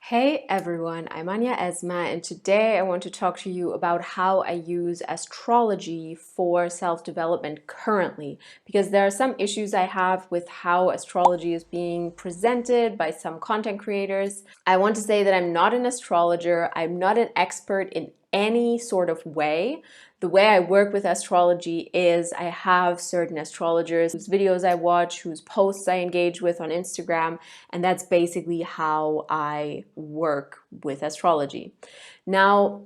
Hey everyone, I'm Anya Esma, and today I want to talk to you about how I use astrology for self-development currently, because there are some issues I have with how astrology is being presented by some content creators. I want to say that I'm not an astrologer, I'm not an expert in any sort of way. The way I work with astrology is I have certain astrologers whose videos I watch, whose posts I engage with on Instagram, and that's basically how I work with astrology. Now,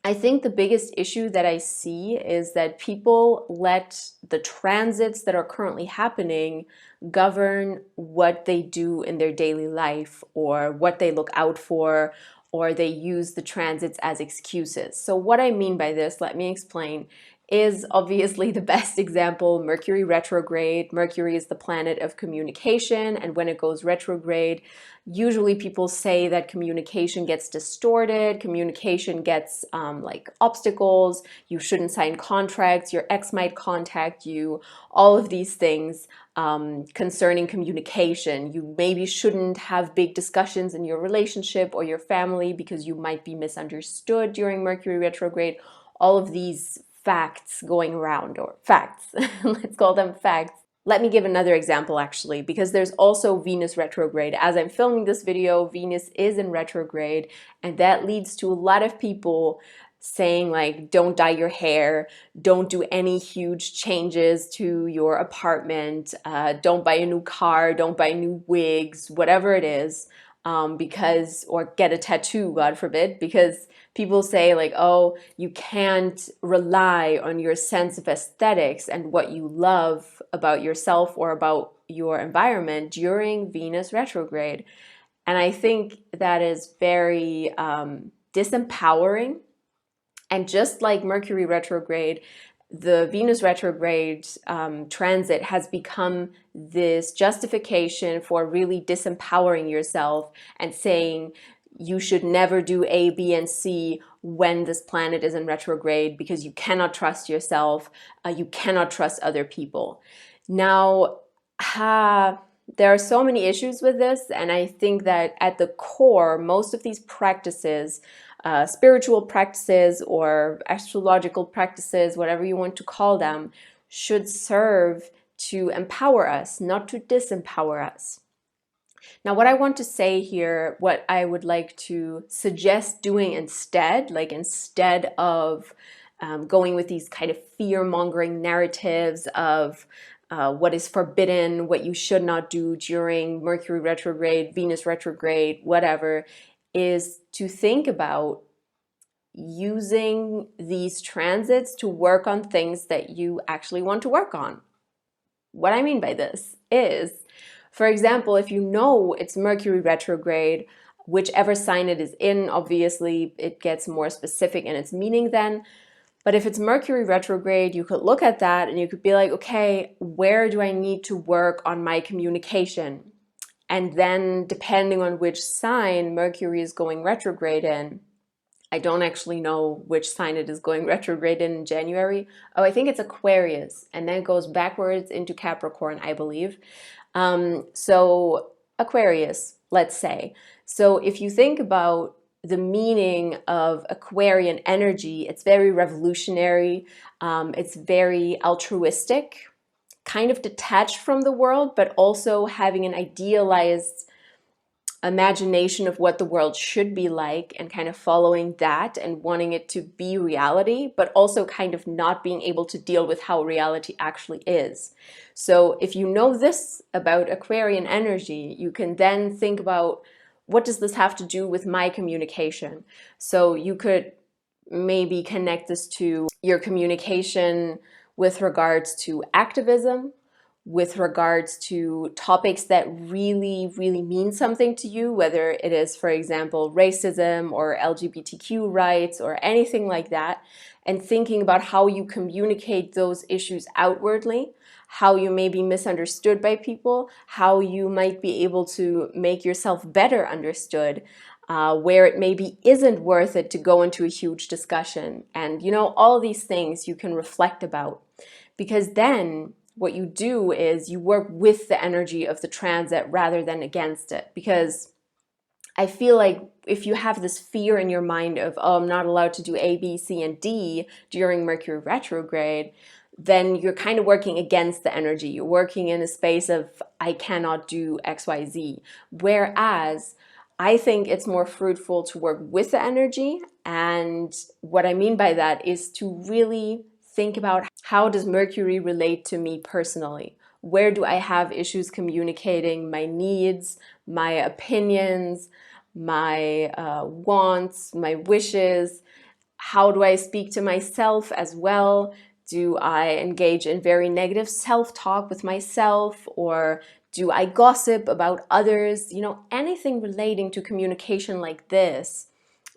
I think the biggest issue that I see is that people let the transits that are currently happening govern what they do in their daily life or what they look out for, or they use the transits as excuses. So what I mean by this, let me explain, is obviously the best example, Mercury retrograde. Mercury is the planet of communication, and when it goes retrograde, usually people say that communication gets distorted, communication gets like obstacles, you shouldn't sign contracts, your ex might contact you, all of these things concerning communication. You maybe shouldn't have big discussions in your relationship or your family because you might be misunderstood during Mercury retrograde. All of these facts going around, or facts, let's call them facts. Let me give another example actually, because there's also Venus retrograde. As I'm filming this video, Venus is in retrograde, and that leads to a lot of people saying like, don't dye your hair, don't do any huge changes to your apartment, don't buy a new car, don't buy new wigs, whatever it is, because, or get a tattoo, God forbid, because people say like, oh, you can't rely on your sense of aesthetics and what you love about yourself or about your environment during Venus retrograde. And I think that is very disempowering. And just like Mercury retrograde, the Venus retrograde transit has become this justification for really disempowering yourself and saying you should never do A, B, and C when this planet is in retrograde because you cannot trust yourself, you cannot trust other people. Now, there are so many issues with this, and I think that at the core, most of these practices, spiritual practices or astrological practices, whatever you want to call them, should serve to empower us, not to disempower us. Now, what I want to say here, what I would like to suggest doing instead, like instead of going with these kind of fear-mongering narratives of what is forbidden, what you should not do during Mercury retrograde, Venus retrograde, whatever, is to think about using these transits to work on things that you actually want to work on. What I mean by this is, for example, if you know it's Mercury retrograde, whichever sign it is in, obviously it gets more specific in its meaning then. But if it's Mercury retrograde, you could look at that and you could be like, okay, where do I need to work on my communication? And then depending on which sign Mercury is going retrograde in, I don't actually know which sign it is going retrograde in January. Oh, I think it's Aquarius, and then it goes backwards into Capricorn, I believe. So Aquarius, let's say. So if you think about the meaning of Aquarian energy, it's very revolutionary, it's very altruistic, kind of detached from the world, but also having an idealized imagination of what the world should be like and kind of following that and wanting it to be reality, but also kind of not being able to deal with how reality actually is. So if you know this about Aquarian energy, you can then think about, what does this have to do with my communication? So you could maybe connect this to your communication with regards to activism, with regards to topics that really, really mean something to you, whether it is, for example, racism or LGBTQ rights or anything like that, and thinking about how you communicate those issues outwardly, how you may be misunderstood by people, how you might be able to make yourself better understood, where it maybe isn't worth it to go into a huge discussion. And you know, all these things you can reflect about, because then what you do is you work with the energy of the transit rather than against it. Because I feel like if you have this fear in your mind of, oh, I'm not allowed to do A, B, C, and D during Mercury retrograde, then you're kind of working against the energy. You're working in a space of, I cannot do X, Y, Z. Whereas I think it's more fruitful to work with the energy. And what I mean by that is to really think about, how does Mercury relate to me personally? Where do I have issues communicating my needs, my opinions, my wants, my wishes? How do I speak to myself as well? Do I engage in very negative self-talk with myself, or do I gossip about others? You know, anything relating to communication like this.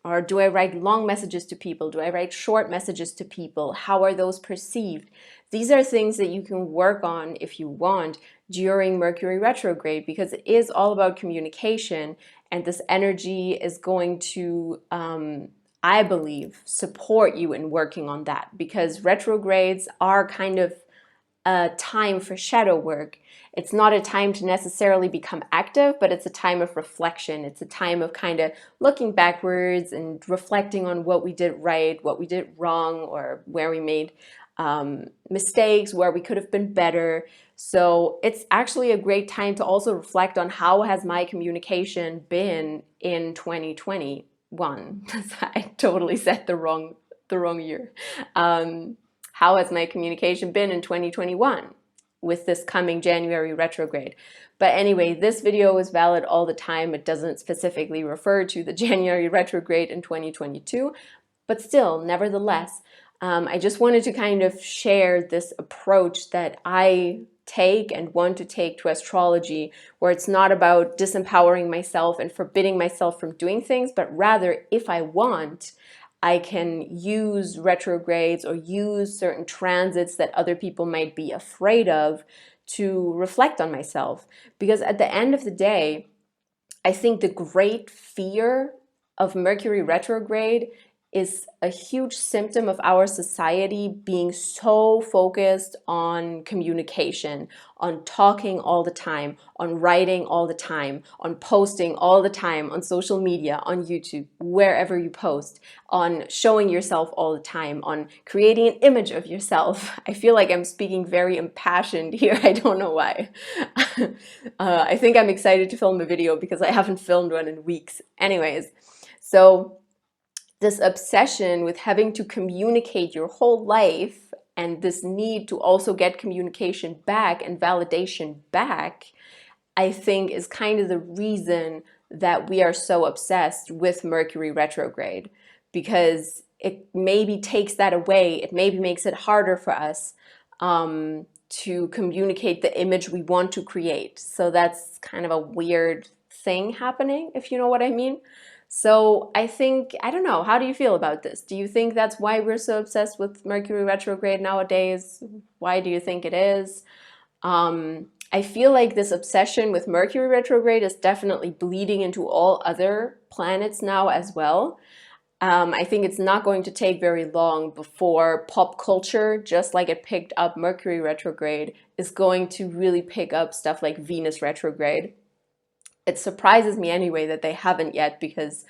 Or do I write long messages to people? Do I write short messages to people? How are those perceived? These are things that you can work on if you want during Mercury retrograde, because it is all about communication, and this energy is going to, I believe, support you in working on that, because retrogrades are kind of a time for shadow work. It's not a time to necessarily become active, but it's a time of reflection. It's a time of kind of looking backwards and reflecting on what we did right, what we did wrong, or where we made mistakes, where we could have been better. So it's actually a great time to also reflect on, how has my communication been in 2021? I totally said the wrong year. How has my communication been in 2021 with this coming January retrograde? But anyway, this video is valid all the time. It doesn't specifically refer to the January retrograde in 2022, but still, nevertheless, I just wanted to kind of share this approach that I take and want to take to astrology, where it's not about disempowering myself and forbidding myself from doing things, but rather, if I want, I can use retrogrades or use certain transits that other people might be afraid of to reflect on myself. Because at the end of the day, I think the great fear of Mercury retrograde is a huge symptom of our society being so focused on communication, on talking all the time, on writing all the time, on posting all the time, on social media, on YouTube, wherever you post, on showing yourself all the time, on creating an image of yourself. I feel like I'm speaking very impassioned here. I don't know why. I think I'm excited to film a video because I haven't filmed one in weeks. Anyways, so this obsession with having to communicate your whole life, and this need to also get communication back and validation back, I think is kind of the reason that we are so obsessed with Mercury retrograde, because it maybe takes that away. It maybe makes it harder for us to communicate the image we want to create. So that's kind of a weird thing happening, if you know what I mean. So I think, I don't know, how do you feel about this? Do you think that's why we're so obsessed with Mercury retrograde nowadays? Why do you think it is? I feel like this obsession with Mercury retrograde is definitely bleeding into all other planets now as well. I think it's not going to take very long before pop culture, just like it picked up Mercury retrograde, is going to really pick up stuff like Venus retrograde. It surprises me anyway that they haven't yet, because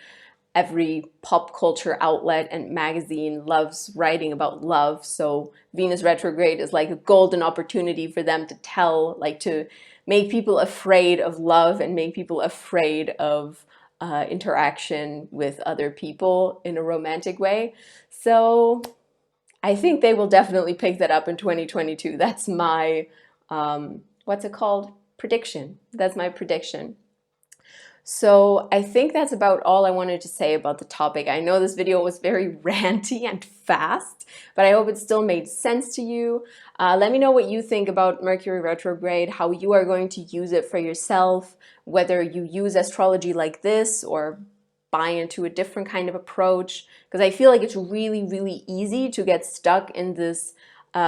every pop culture outlet and magazine loves writing about love. So Venus retrograde is like a golden opportunity for them to tell, like to make people afraid of love and make people afraid of interaction with other people in a romantic way. So I think they will definitely pick that up in 2022. That's my, what's it called? Prediction. That's my prediction. So I think that's about all I wanted to say about the topic. I know this video was very ranty and fast, but I hope it still made sense to you. Let me know what you think about Mercury retrograde, how you are going to use it for yourself, whether you use astrology like this or buy into a different kind of approach, because I feel like it's really, really easy to get stuck in this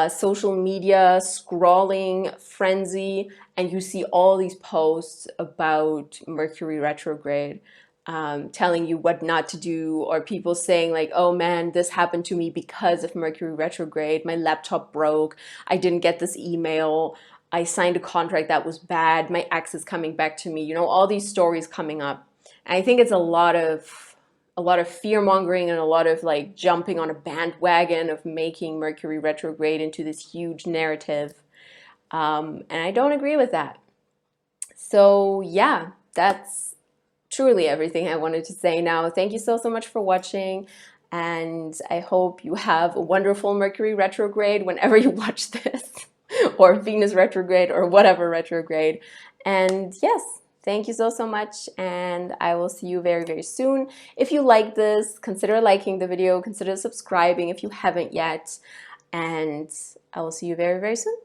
social media scrolling frenzy, and you see all these posts about Mercury retrograde, telling you what not to do, or people saying like, oh man, this happened to me because of Mercury retrograde, my laptop broke, I didn't get this email, I signed a contract that was bad, my ex is coming back to me, you know, all these stories coming up. I think it's a lot of fear mongering and a lot of like jumping on a bandwagon of making Mercury retrograde into this huge narrative. And I don't agree with that. So yeah, that's truly everything I wanted to say now. Thank you so much for watching. And I hope you have a wonderful Mercury retrograde whenever you watch this, or Venus retrograde, or whatever retrograde. And yes, thank you so much. And I will see you very soon. If you like this, consider liking the video, consider subscribing if you haven't yet. And I will see you very soon.